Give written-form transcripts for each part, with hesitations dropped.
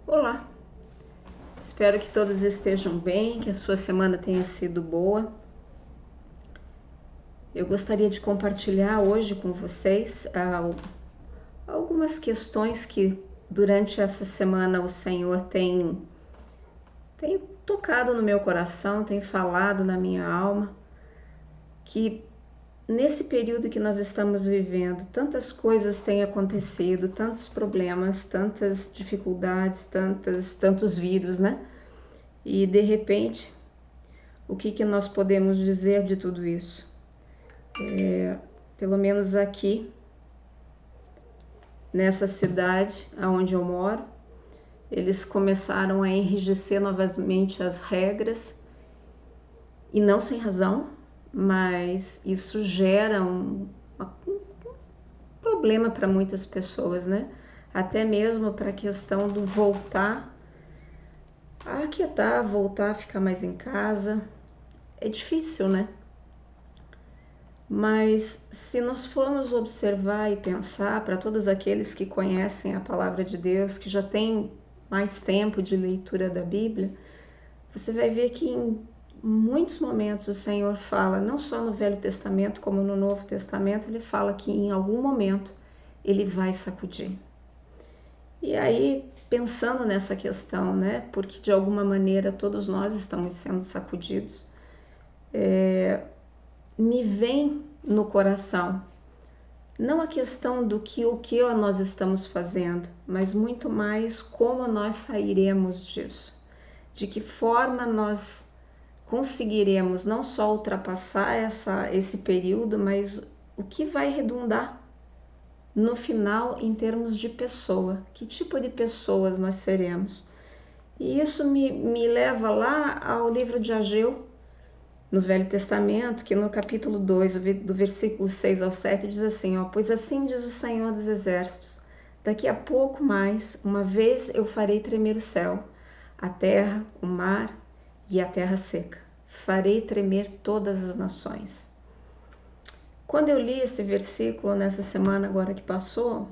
Olá, espero que todos estejam bem, que a sua semana tenha sido boa. Eu gostaria de compartilhar hoje com vocês algumas questões que durante essa semana o Senhor tem tocado no meu coração, tem falado na minha alma, que nesse período que nós estamos vivendo, tantas coisas têm acontecido, tantos problemas, tantas dificuldades, tantos vírus, né? E de repente, o que nós podemos dizer de tudo isso? Pelo menos aqui, nessa cidade onde eu moro, eles começaram a enrijecer novamente as regras, e não sem razão, mas isso gera um problema para muitas pessoas, né? Até mesmo para a questão do voltar a aquietar, voltar a ficar mais em casa. É difícil, né? Mas se nós formos observar e pensar, para todos aqueles que conhecem a palavra de Deus, que já têm mais tempo de leitura da Bíblia, você vai ver que em muitos momentos o Senhor fala, não só no Velho Testamento como no Novo Testamento, ele fala que em algum momento ele vai sacudir. E aí, pensando nessa questão, né, porque de alguma maneira todos nós estamos sendo sacudidos, me vem no coração não a questão do que o que nós estamos fazendo, mas muito mais como nós sairemos disso, de que forma nós conseguiremos não só ultrapassar esse período, mas o que vai redundar no final em termos de pessoa, que tipo de pessoas nós seremos. E isso me leva lá ao livro de Ageu, no Velho Testamento, que no capítulo 2, do versículo 6 ao 7, diz assim, ó, pois assim diz o Senhor dos Exércitos, daqui a pouco mais, uma vez eu farei tremer o céu, a terra, o mar e a terra seca. Farei tremer todas as nações. Quando eu li esse versículo nessa semana agora que passou,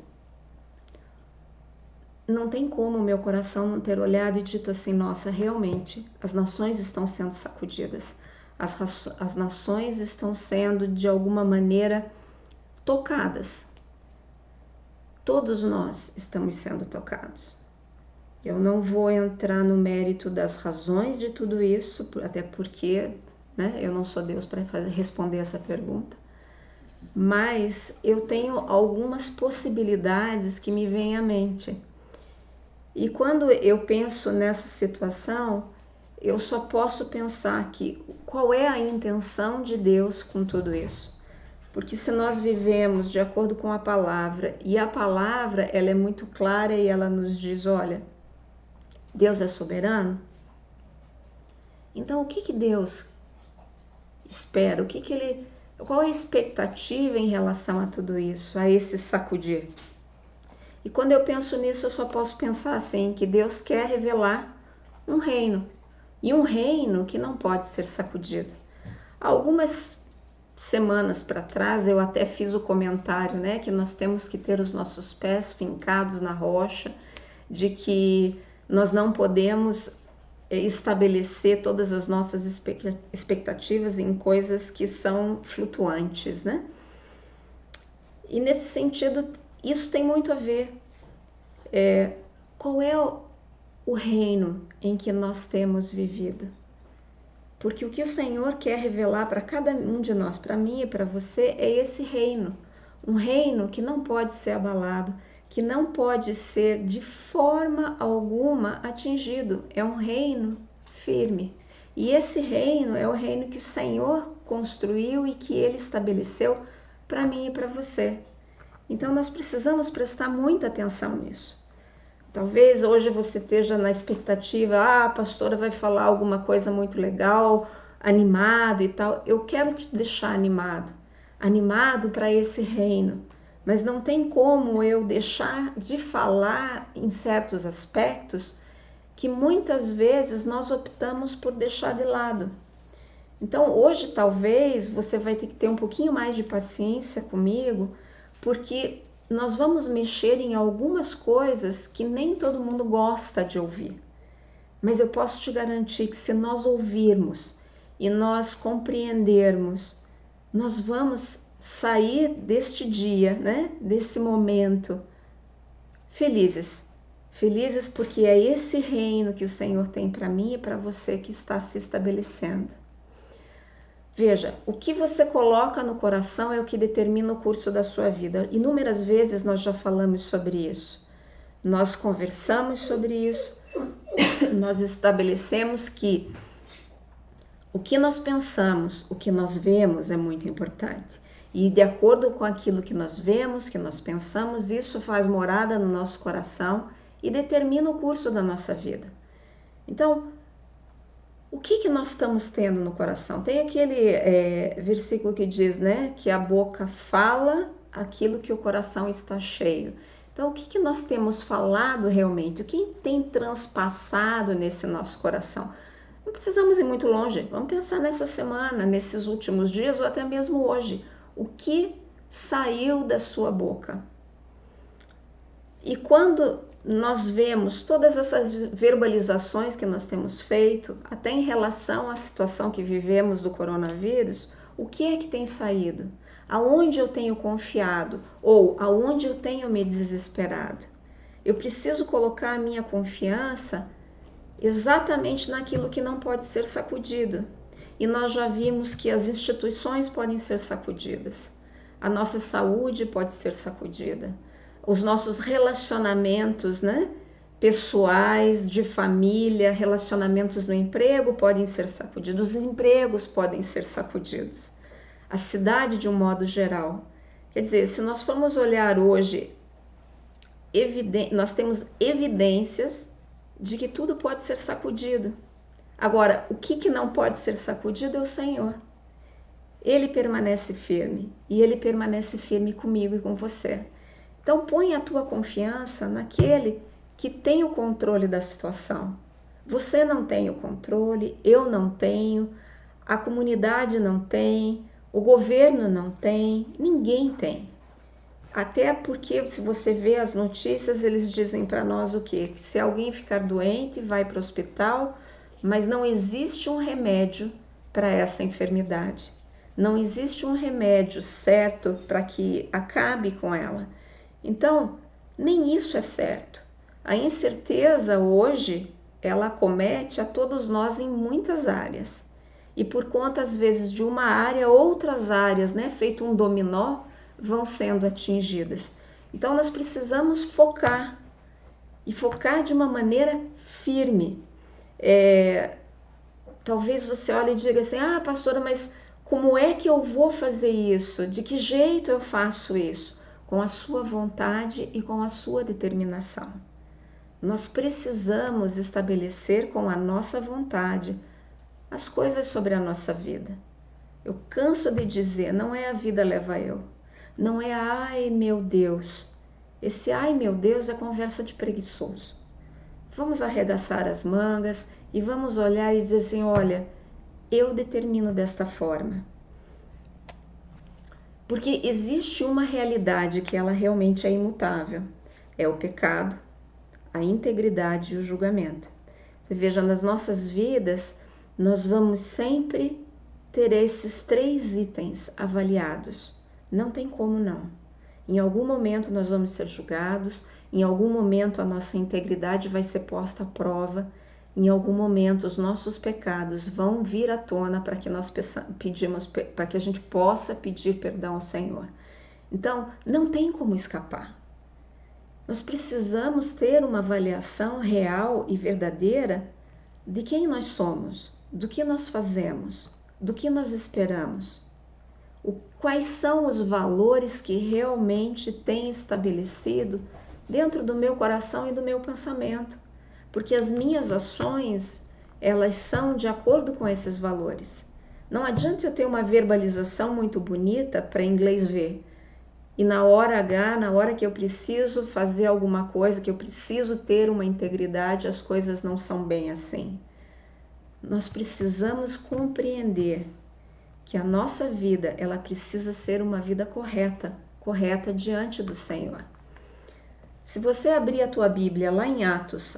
não tem como o meu coração não ter olhado e dito assim, nossa, realmente, as nações estão sendo sacudidas. As nações estão sendo, de alguma maneira, tocadas. Todos nós estamos sendo tocados. Eu não vou entrar no mérito das razões de tudo isso, até porque, né, eu não sou Deus para responder essa pergunta. Mas eu tenho algumas possibilidades que me vêm à mente. E quando eu penso nessa situação, eu só posso pensar que qual é a intenção de Deus com tudo isso. Porque se nós vivemos de acordo com a palavra, e a palavra ela é muito clara e ela nos diz, olha, Deus é soberano, então o que Deus espera? Qual é a expectativa em relação a tudo isso, a esse sacudir? E quando eu penso nisso, eu só posso pensar assim, que Deus quer revelar um reino. E um reino que não pode ser sacudido. Algumas semanas para trás eu até fiz o comentário, né, que nós temos que ter os nossos pés fincados na rocha, de que nós não podemos estabelecer todas as nossas expectativas em coisas que são flutuantes, né? E nesse sentido, isso tem muito a ver. Qual é o reino em que nós temos vivido? Porque o que o Senhor quer revelar para cada um de nós, para mim e para você, é esse reino. Um reino que não pode ser abalado, que não pode ser de forma alguma atingido. É um reino firme. E esse reino é o reino que o Senhor construiu e que Ele estabeleceu para mim e para você. Então nós precisamos prestar muita atenção nisso. Talvez hoje você esteja na expectativa, a pastora vai falar alguma coisa muito legal, animado e tal. Eu quero te deixar animado para esse reino. Mas não tem como eu deixar de falar em certos aspectos que muitas vezes nós optamos por deixar de lado. Então hoje talvez você vai ter que ter um pouquinho mais de paciência comigo, porque nós vamos mexer em algumas coisas que nem todo mundo gosta de ouvir. Mas eu posso te garantir que se nós ouvirmos e nós compreendermos, nós vamos sair deste dia, né? Desse momento, felizes. Felizes porque é esse reino que o Senhor tem para mim e para você que está se estabelecendo. Veja, o que você coloca no coração é o que determina o curso da sua vida. Inúmeras vezes nós já falamos sobre isso. Nós conversamos sobre isso. Nós estabelecemos que o que nós pensamos, o que nós vemos é muito importante. E de acordo com aquilo que nós vemos, que nós pensamos, isso faz morada no nosso coração e determina o curso da nossa vida. Então, o que nós estamos tendo no coração? Tem aquele versículo que diz, né, que a boca fala aquilo que o coração está cheio. Então, o que nós temos falado realmente? O que tem transpassado nesse nosso coração? Não precisamos ir muito longe. Vamos pensar nessa semana, nesses últimos dias ou até mesmo hoje. O que saiu da sua boca? E quando nós vemos todas essas verbalizações que nós temos feito, até em relação à situação que vivemos do coronavírus, o que é que tem saído? Aonde eu tenho confiado ou aonde eu tenho me desesperado? Eu preciso colocar a minha confiança exatamente naquilo que não pode ser sacudido. E nós já vimos que as instituições podem ser sacudidas, a nossa saúde pode ser sacudida, os nossos relacionamentos, né, pessoais, de família, relacionamentos no emprego podem ser sacudidos, os empregos podem ser sacudidos, a cidade de um modo geral. Quer dizer, se nós formos olhar hoje, nós temos evidências de que tudo pode ser sacudido. Agora, o que não pode ser sacudido é o Senhor. Ele permanece firme e Ele permanece firme comigo e com você. Então, põe a tua confiança naquele que tem o controle da situação. Você não tem o controle, eu não tenho, a comunidade não tem, o governo não tem, ninguém tem. Até porque, se você vê as notícias, eles dizem para nós o quê? Que se alguém ficar doente, vai para o hospital, mas não existe um remédio para essa enfermidade. Não existe um remédio certo para que acabe com ela. Então, nem isso é certo. A incerteza hoje, ela acomete a todos nós em muitas áreas. E por conta, às vezes, de uma área, outras áreas, né, feito um dominó, vão sendo atingidas. Então, nós precisamos focar, e focar de uma maneira firme. Talvez você olhe e diga assim, pastora, mas como é que eu vou fazer isso? De que jeito eu faço isso? Com a sua vontade e com a sua determinação. Nós precisamos estabelecer com a nossa vontade as coisas sobre a nossa vida. Eu canso de dizer, não é a vida leva eu. Não é ai meu Deus. Esse ai meu Deus é conversa de preguiçoso. Vamos arregaçar as mangas e vamos olhar e dizer assim, olha, eu determino desta forma. Porque existe uma realidade que ela realmente é imutável. É o pecado, a integridade e o julgamento. Você veja, nas nossas vidas, nós vamos sempre ter esses 3 itens avaliados. Não tem como não. Em algum momento nós vamos ser julgados, em algum momento a nossa integridade vai ser posta à prova, em algum momento os nossos pecados vão vir à tona para que nós pedimos, para que a gente possa pedir perdão ao Senhor. Então, não tem como escapar. Nós precisamos ter uma avaliação real e verdadeira de quem nós somos, do que nós fazemos, do que nós esperamos. Quais são os valores que realmente têm estabelecido dentro do meu coração e do meu pensamento? Porque as minhas ações, elas são de acordo com esses valores. Não adianta eu ter uma verbalização muito bonita para inglês ver. E na hora H, na hora que eu preciso fazer alguma coisa, que eu preciso ter uma integridade, as coisas não são bem assim. Nós precisamos compreender que a nossa vida, ela precisa ser uma vida correta, correta diante do Senhor. Se você abrir a tua Bíblia lá em Atos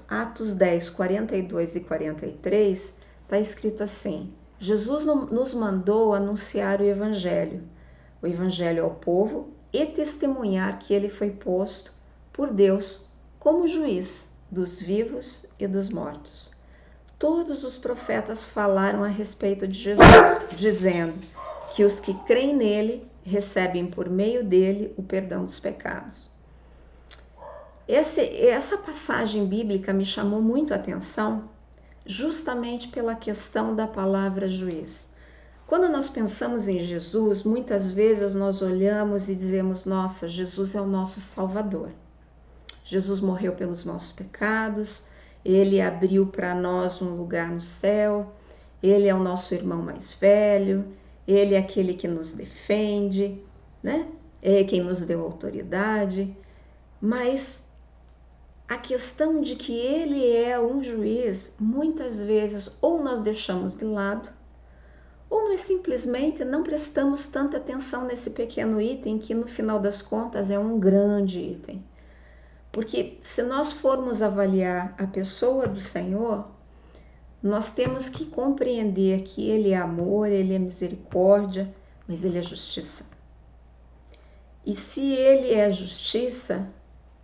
10, 42 e 43, está escrito assim: Jesus nos mandou anunciar o Evangelho ao povo e testemunhar que ele foi posto por Deus como juiz dos vivos e dos mortos. Todos os profetas falaram a respeito de Jesus, dizendo que os que creem nele recebem por meio dele o perdão dos pecados. Essa passagem bíblica me chamou muito a atenção, justamente pela questão da palavra juiz. Quando nós pensamos em Jesus, muitas vezes nós olhamos e dizemos: nossa, Jesus é o nosso Salvador. Jesus morreu pelos nossos pecados, ele abriu para nós um lugar no céu, ele é o nosso irmão mais velho, ele é aquele que nos defende, né? É quem nos deu autoridade. Mas a questão de que ele é um juiz, muitas vezes ou nós deixamos de lado, ou nós simplesmente não prestamos tanta atenção nesse pequeno item que no final das contas é um grande item. Porque se nós formos avaliar a pessoa do Senhor, nós temos que compreender que ele é amor, ele é misericórdia, mas ele é justiça. E se ele é justiça,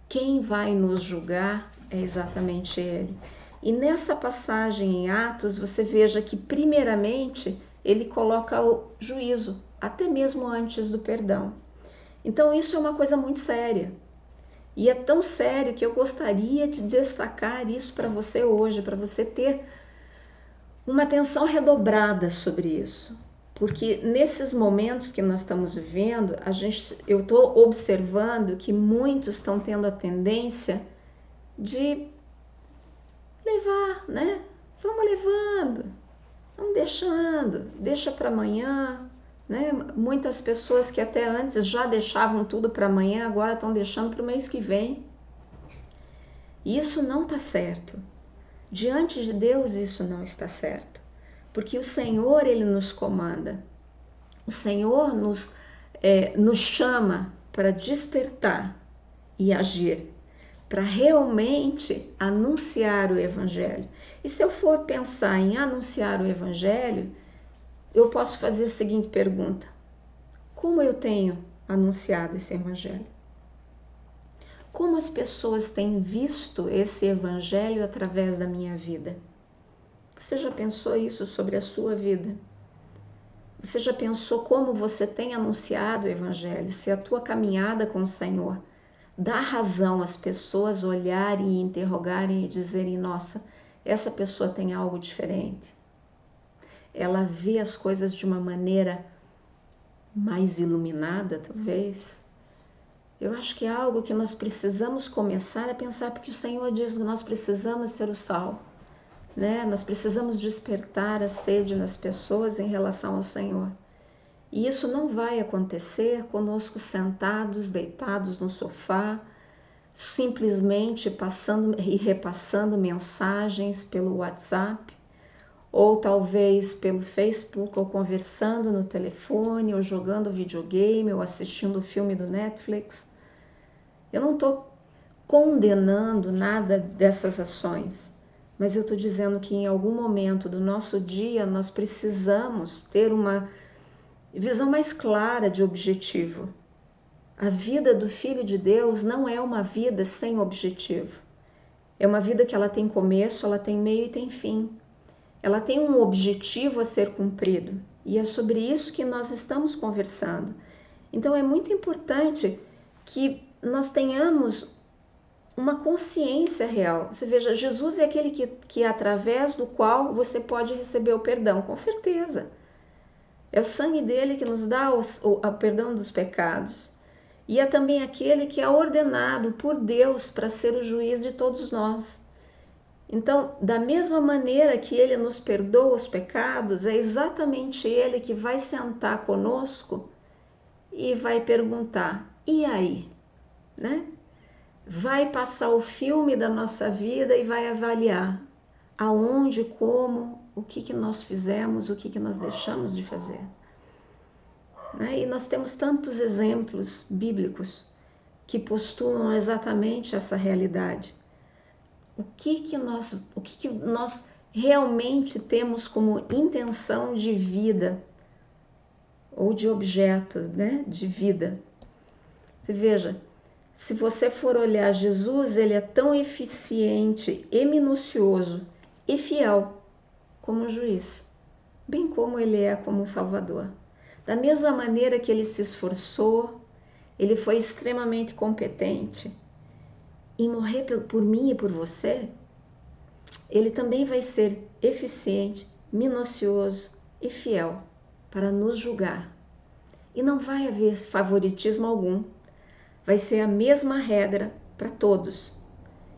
quem vai nos julgar é exatamente ele. E nessa passagem em Atos, você veja que primeiramente ele coloca o juízo, até mesmo antes do perdão. Então isso é uma coisa muito séria. E é tão sério que eu gostaria de destacar isso para você hoje, para você ter uma atenção redobrada sobre isso. Porque nesses momentos que nós estamos vivendo, eu estou observando que muitos estão tendo a tendência de levar, né? Vamos levando, vamos deixando, deixa para amanhã, né? Muitas pessoas que até antes já deixavam tudo para amanhã, agora estão deixando para o mês que vem. E isso não está certo. Diante de Deus isso não está certo. Porque o Senhor, ele nos comanda. O Senhor nos chama para despertar e agir, para realmente anunciar o Evangelho. E se eu for pensar em anunciar o Evangelho, eu posso fazer a seguinte pergunta: como eu tenho anunciado esse Evangelho? Como as pessoas têm visto esse Evangelho através da minha vida? Você já pensou isso sobre a sua vida? Você já pensou como você tem anunciado o Evangelho? Se a tua caminhada com o Senhor dá razão às pessoas olharem e interrogarem e dizerem: nossa, essa pessoa tem algo diferente. Ela vê as coisas de uma maneira mais iluminada, talvez. Eu acho que é algo que nós precisamos começar a pensar, porque o Senhor diz que nós precisamos ser o sal. Né? Nós precisamos despertar a sede nas pessoas em relação ao Senhor. E isso não vai acontecer conosco sentados, deitados no sofá, simplesmente passando e repassando mensagens pelo WhatsApp, ou talvez pelo Facebook, ou conversando no telefone, ou jogando videogame, ou assistindo o filme do Netflix. Eu não estou condenando nada dessas ações, mas eu estou dizendo que em algum momento do nosso dia nós precisamos ter uma visão mais clara de objetivo. A vida do Filho de Deus não é uma vida sem objetivo. É uma vida que ela tem começo, ela tem meio e tem fim. Ela tem um objetivo a ser cumprido. E é sobre isso que nós estamos conversando. Então é muito importante que nós tenhamos uma consciência real. Você veja, Jesus é aquele que através do qual você pode receber o perdão, com certeza. É o sangue dele que nos dá o perdão dos pecados. E é também aquele que é ordenado por Deus para ser o juiz de todos nós. Então, da mesma maneira que ele nos perdoa os pecados, é exatamente ele que vai sentar conosco e vai perguntar: e aí? Né? Vai passar o filme da nossa vida e vai avaliar aonde, como, o que nós fizemos, o que nós deixamos de fazer. né? E nós temos tantos exemplos bíblicos que postulam exatamente essa realidade. O que nós realmente temos como intenção de vida ou de objeto, né, de vida? Você veja, se você for olhar Jesus, ele é tão eficiente e minucioso e fiel como juiz, bem como ele é como Salvador. Da mesma maneira que ele se esforçou, ele foi extremamente competente em morrer por mim e por você, ele também vai ser eficiente, minucioso e fiel para nos julgar. E não vai haver favoritismo algum, vai ser a mesma regra para todos.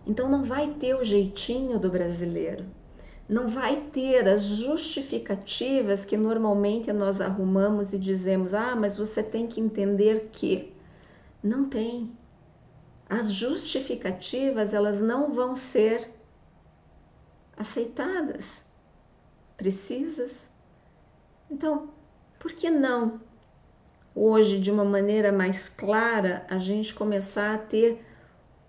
Então não vai ter o jeitinho do brasileiro, não vai ter as justificativas que normalmente nós arrumamos e dizemos, mas você tem que entender que. Não tem. As justificativas, elas não vão ser aceitadas, precisas. Então, por que não hoje, de uma maneira mais clara, a gente começar a ter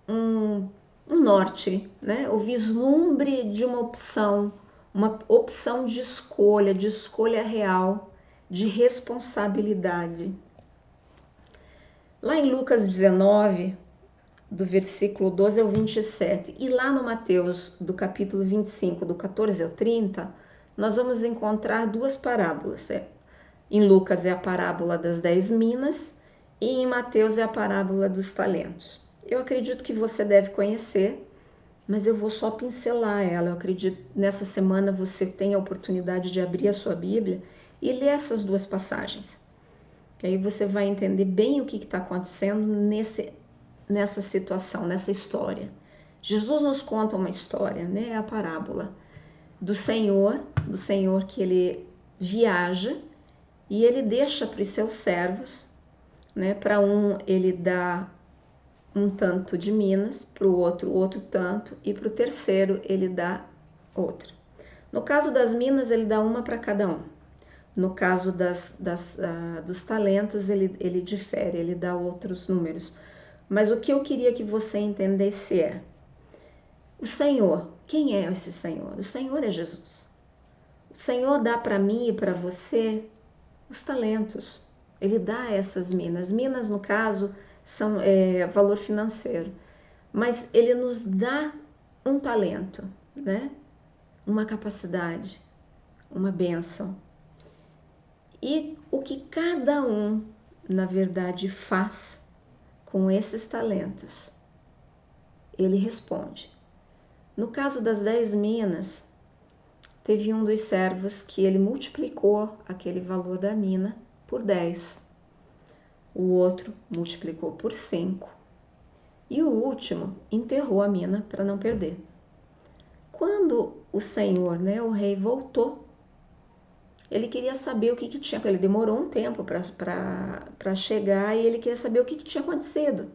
um norte, né? O vislumbre de uma opção de escolha real, de responsabilidade. Lá em Lucas 19, do versículo 12 ao 27, e lá no Mateus, do capítulo 25, do 14 ao 30, nós vamos encontrar duas parábolas. Em Lucas é a parábola das 10 minas e em Mateus é a parábola dos talentos. Eu acredito que você deve conhecer, mas eu vou só pincelar ela. Eu acredito que nessa semana você tem a oportunidade de abrir a sua Bíblia e ler essas duas passagens. Que aí você vai entender bem o que está acontecendo nessa situação, nessa história. Jesus nos conta uma história, né? É a parábola do Senhor que ele viaja e ele deixa para os seus servos, né? Para um ele dá um tanto de minas, para o outro tanto, e para o terceiro ele dá outra. No caso das minas, ele dá uma para cada um. No caso dos talentos, ele difere, ele dá outros números. Mas o que eu queria que você entendesse é, o Senhor, quem é esse Senhor? O Senhor é Jesus. O Senhor dá para mim e para você os talentos. Ele dá essas minas. Minas, no caso, são valor financeiro. Mas ele nos dá um talento, né? Uma capacidade, uma bênção. E o que cada um, na verdade, faz com esses talentos, ele responde. No caso das 10 minas, teve um dos servos que ele multiplicou aquele valor da mina por 10. O outro multiplicou por 5. E o último enterrou a mina para não perder. Quando o Senhor, né, o rei, voltou, ele queria saber o que tinha. Ele demorou um tempo para chegar e ele queria saber o que tinha acontecido.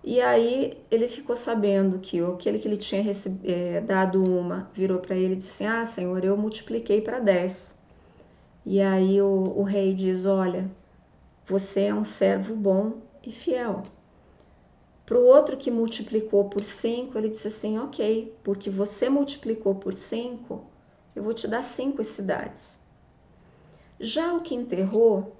E aí ele ficou sabendo que aquele que ele tinha dado uma virou para ele e disse assim, Senhor, eu multipliquei para 10. E aí o rei diz, olha, você é um servo bom e fiel. Para o outro que multiplicou por 5, ele disse assim, ok, porque você multiplicou por 5, eu vou te dar 5 cidades. Já o que enterrou,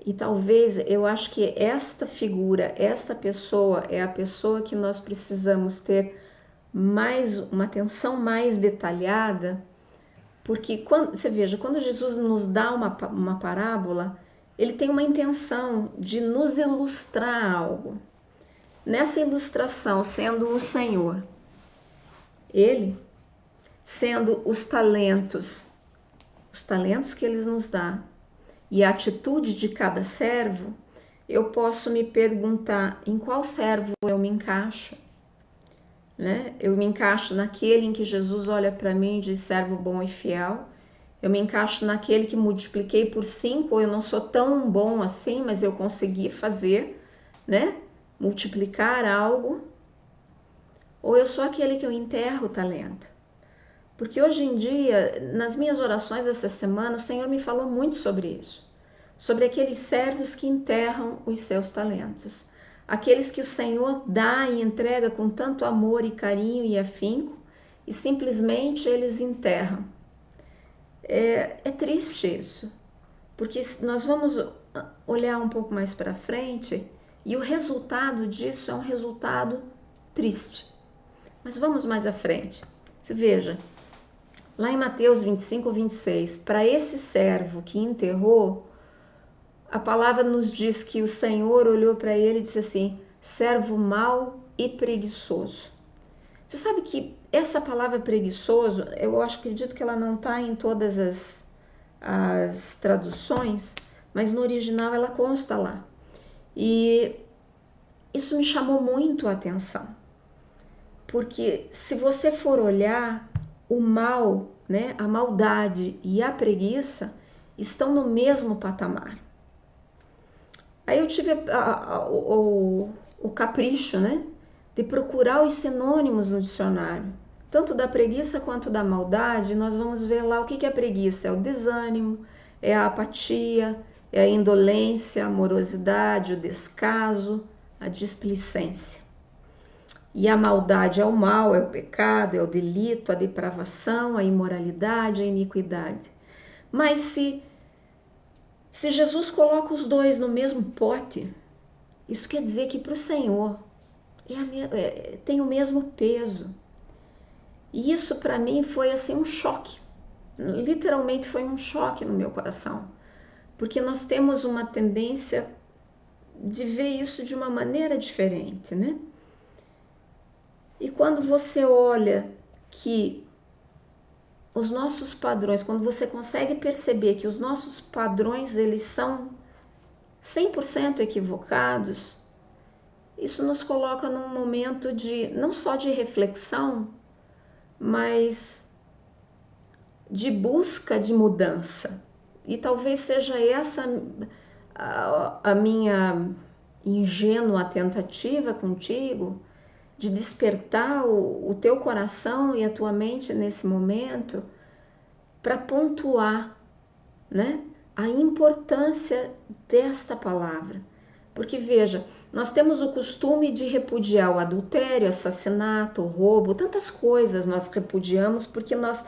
e talvez eu acho que esta figura, esta pessoa é a pessoa que nós precisamos ter uma atenção mais detalhada, porque você veja, quando Jesus nos dá uma parábola, ele tem uma intenção de nos ilustrar algo. Nessa ilustração, sendo o Senhor, ele sendo os talentos que ele nos dá, e a atitude de cada servo, eu posso me perguntar em qual servo eu me encaixo, né? Eu me encaixo naquele em que Jesus olha para mim e diz servo bom e fiel. Eu me encaixo naquele que multipliquei por 5, ou eu não sou tão bom assim, mas eu consegui fazer, né? Multiplicar algo. Ou eu sou aquele que eu enterro o talento. Porque hoje em dia, nas minhas orações essa semana, o Senhor me falou muito sobre isso. sobre aqueles servos que enterram os seus talentos, aqueles que o Senhor dá e entrega com tanto amor e carinho e afinco, e simplesmente eles enterram. É triste isso, porque nós vamos olhar um pouco mais para frente e o resultado disso é um resultado triste. Mas vamos mais à frente. Você veja, lá em Mateus 25, 26, para esse servo que enterrou, a palavra nos diz que o Senhor olhou para ele e disse assim: servo mau e preguiçoso. Você sabe que essa palavra preguiçoso, eu acredito que ela não está em todas as traduções, mas no original ela consta lá. E isso me chamou muito a atenção, porque se você for olhar, o mal, né, a maldade e a preguiça estão no mesmo patamar. Aí eu tive o capricho, né, de procurar os sinônimos no dicionário, tanto da preguiça quanto da maldade. Nós vamos ver lá o que é preguiça: é o desânimo, é a apatia, é a indolência, a morosidade, o descaso, a displicência. E a maldade é o mal, é o pecado, é o delito, a depravação, a imoralidade, a iniquidade. Mas se Jesus coloca os dois no mesmo pote, isso quer dizer que para o Senhor tem o mesmo peso. E isso para mim foi assim um choque. Literalmente foi um choque no meu coração. Porque nós temos uma tendência de ver isso de uma maneira diferente, né? E quando você olha que os nossos padrões, quando você consegue perceber que os nossos padrões eles são 100% equivocados, isso nos coloca num momento de não só de reflexão, mas de busca de mudança. E talvez seja essa a minha ingênua tentativa contigo de despertar o teu coração e a tua mente nesse momento para pontuar, né, a importância desta palavra. Porque veja, nós temos o costume de repudiar o adultério, assassinato, o roubo, tantas coisas nós repudiamos porque nós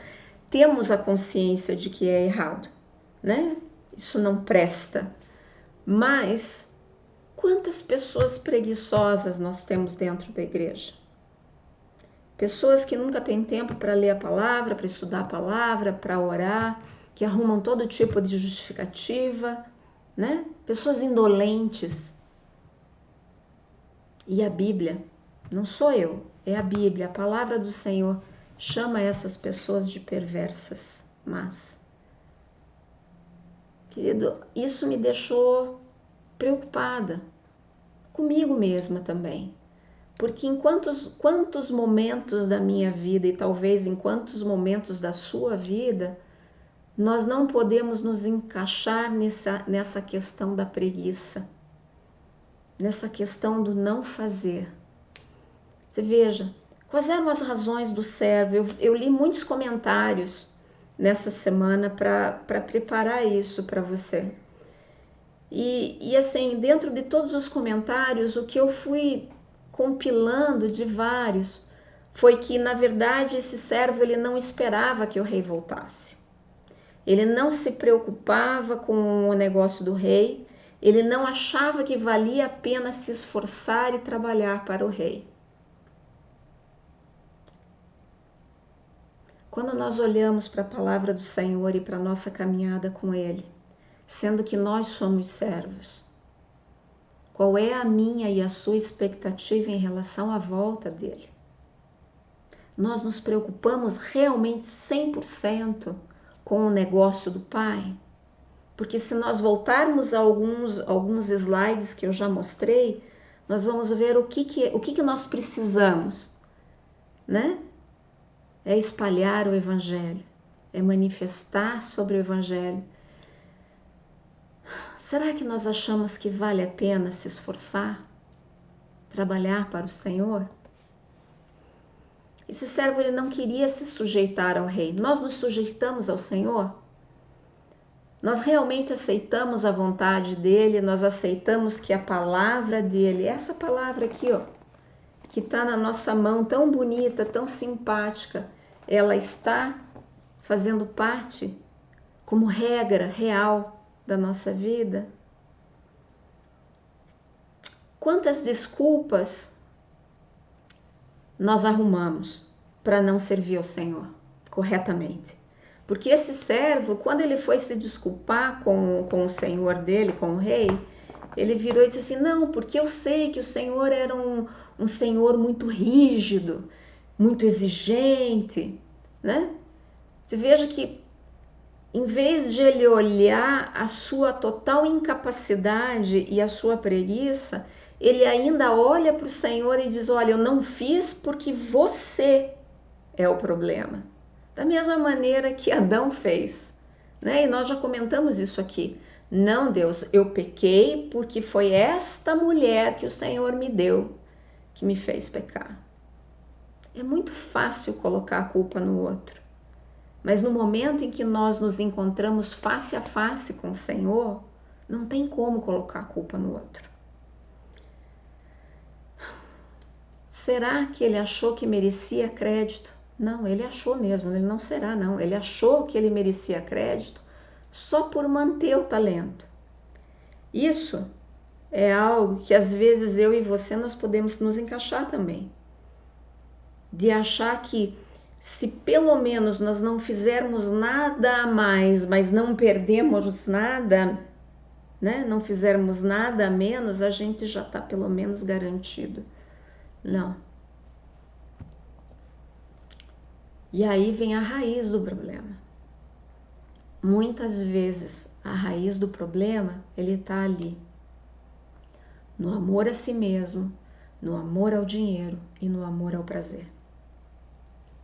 temos a consciência de que é errado, né? Isso não presta. Mas quantas pessoas preguiçosas nós temos dentro da igreja? Pessoas que nunca têm tempo para ler a palavra, para estudar a palavra, para orar, que arrumam todo tipo de justificativa, né? Pessoas indolentes. E a Bíblia, não sou eu, é a Bíblia, a palavra do Senhor, chama essas pessoas de perversas, mas, querido, isso me deixou preocupada comigo mesma também, porque em quantos momentos da minha vida e talvez em quantos momentos da sua vida nós não podemos nos encaixar nessa questão da preguiça, nessa questão do não fazer. Você veja, quais eram as razões do servo? Eu li muitos comentários nessa semana para preparar isso para você. E assim, dentro de todos os comentários, o que eu fui compilando de vários foi que, na verdade, esse servo ele não esperava que o rei voltasse. Ele não se preocupava com o negócio do rei, ele não achava que valia a pena se esforçar e trabalhar para o rei. Quando nós olhamos para a palavra do Senhor e para a nossa caminhada com Ele, sendo que nós somos servos, qual é a minha e a sua expectativa em relação à volta dele? Nós nos preocupamos realmente 100% com o negócio do Pai? Porque se nós voltarmos a alguns slides que eu já mostrei, nós vamos ver o que nós precisamos, né? É espalhar o Evangelho, é manifestar sobre o Evangelho. Será que nós achamos que vale a pena se esforçar, trabalhar para o Senhor? Esse servo ele não queria se sujeitar ao rei. Nós nos sujeitamos ao Senhor? Nós realmente aceitamos a vontade dele, nós aceitamos que a palavra dele, essa palavra aqui, ó, que está na nossa mão, tão bonita, tão simpática, ela está fazendo parte como regra real da nossa vida? Quantas desculpas nós arrumamos para não servir ao Senhor corretamente? Porque esse servo, quando ele foi se desculpar com o senhor dele, com o rei, ele virou e disse assim, não, porque eu sei que o Senhor era um Senhor muito rígido, muito exigente, né? Você veja que, em vez de ele olhar a sua total incapacidade e a sua preguiça, ele ainda olha para o Senhor e diz, olha, eu não fiz porque você é o problema. Da mesma maneira que Adão fez, né? E nós já comentamos isso aqui. Não, Deus, eu pequei porque foi esta mulher que o Senhor me deu que me fez pecar. É muito fácil colocar a culpa no outro. Mas no momento em que nós nos encontramos face a face com o Senhor, não tem como colocar a culpa no outro. Será que ele achou que merecia crédito? Não, ele achou mesmo, ele não será não. Ele achou que ele merecia crédito só por manter o talento. Isso é algo que às vezes eu e você nós podemos nos encaixar também. De achar que se pelo menos nós não fizermos nada a mais, mas não perdemos nada, né? Não fizermos nada a menos, a gente já está pelo menos garantido. Não. E aí vem a raiz do problema. Muitas vezes a raiz do problema, ele está ali. No amor a si mesmo, no amor ao dinheiro e no amor ao prazer.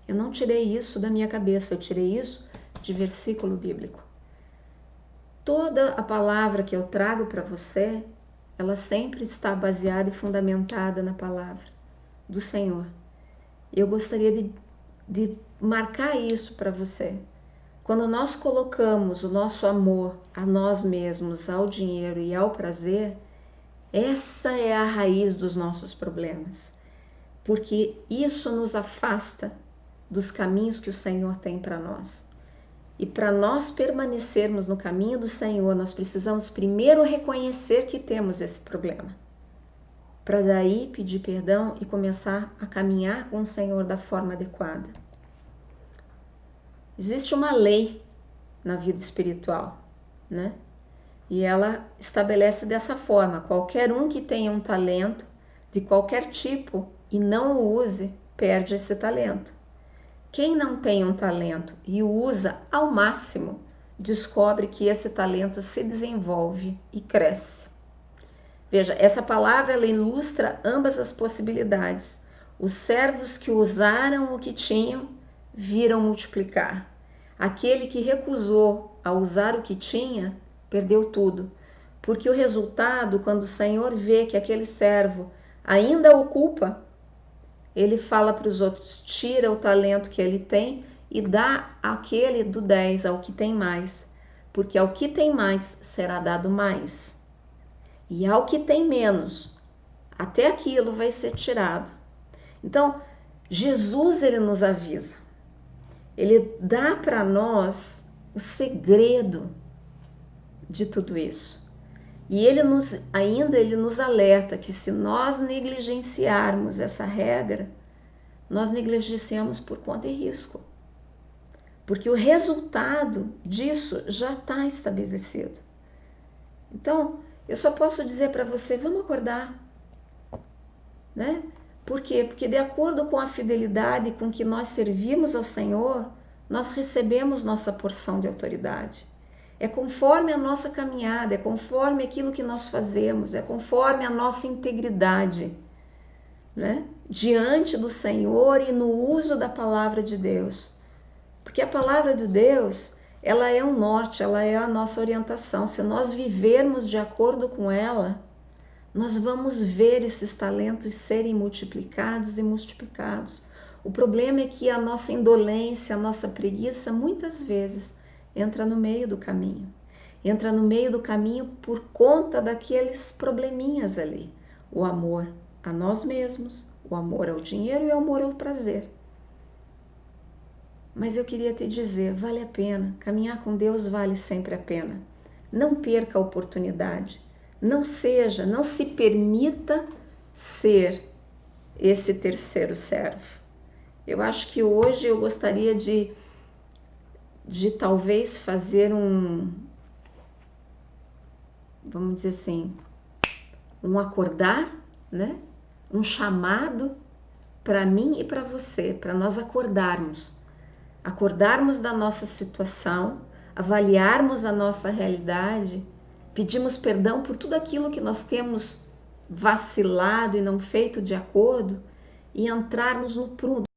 Eu não tirei isso da minha cabeça, eu tirei isso de versículo bíblico. Toda a palavra que eu trago para você, ela sempre está baseada e fundamentada na palavra do Senhor. Eu gostaria de marcar isso para você. Quando nós colocamos o nosso amor a nós mesmos, ao dinheiro e ao prazer, essa é a raiz dos nossos problemas. Porque isso nos afasta dos caminhos que o Senhor tem para nós. E para nós permanecermos no caminho do Senhor, nós precisamos primeiro reconhecer que temos esse problema. Para daí pedir perdão e começar a caminhar com o Senhor da forma adequada. Existe uma lei na vida espiritual, né? E ela estabelece dessa forma: qualquer um que tenha um talento de qualquer tipo e não o use, perde esse talento. Quem não tem um talento e o usa ao máximo, descobre que esse talento se desenvolve e cresce. Veja, essa palavra ela ilustra ambas as possibilidades. Os servos que usaram o que tinham, viram multiplicar. Aquele que recusou a usar o que tinha, perdeu tudo. Porque o resultado, quando o Senhor vê que aquele servo ainda o culpa, ele fala para os outros, tira o talento que ele tem e dá aquele do 10 ao que tem mais. Porque ao que tem mais será dado mais. E ao que tem menos, até aquilo vai ser tirado. Então, Jesus ele nos avisa. Ele dá para nós o segredo de tudo isso. E ele nos alerta que se nós negligenciarmos essa regra, nós negligenciamos por conta e risco. Porque o resultado disso já está estabelecido. Então, eu só posso dizer para você, vamos acordar, né? Por quê? Porque de acordo com a fidelidade com que nós servimos ao Senhor, nós recebemos nossa porção de autoridade. É conforme a nossa caminhada, é conforme aquilo que nós fazemos, é conforme a nossa integridade, né? Diante do Senhor e no uso da palavra de Deus. Porque a palavra de Deus, ela é um norte, ela é a nossa orientação. Se nós vivermos de acordo com ela, nós vamos ver esses talentos serem multiplicados e multiplicados. O problema é que a nossa indolência, a nossa preguiça, muitas vezes, entra no meio do caminho. entra no meio do caminho por conta daqueles probleminhas ali. O amor a nós mesmos, o amor ao dinheiro e o amor ao prazer. Mas eu queria te dizer, vale a pena, caminhar com Deus vale sempre a pena. Não perca a oportunidade, não se permita ser esse terceiro servo. Eu acho que hoje eu gostaria de talvez fazer vamos dizer assim, um acordar, né? Um chamado para mim e para você, para nós acordarmos da nossa situação, avaliarmos a nossa realidade, pedimos perdão por tudo aquilo que nós temos vacilado e não feito de acordo e entrarmos no prumo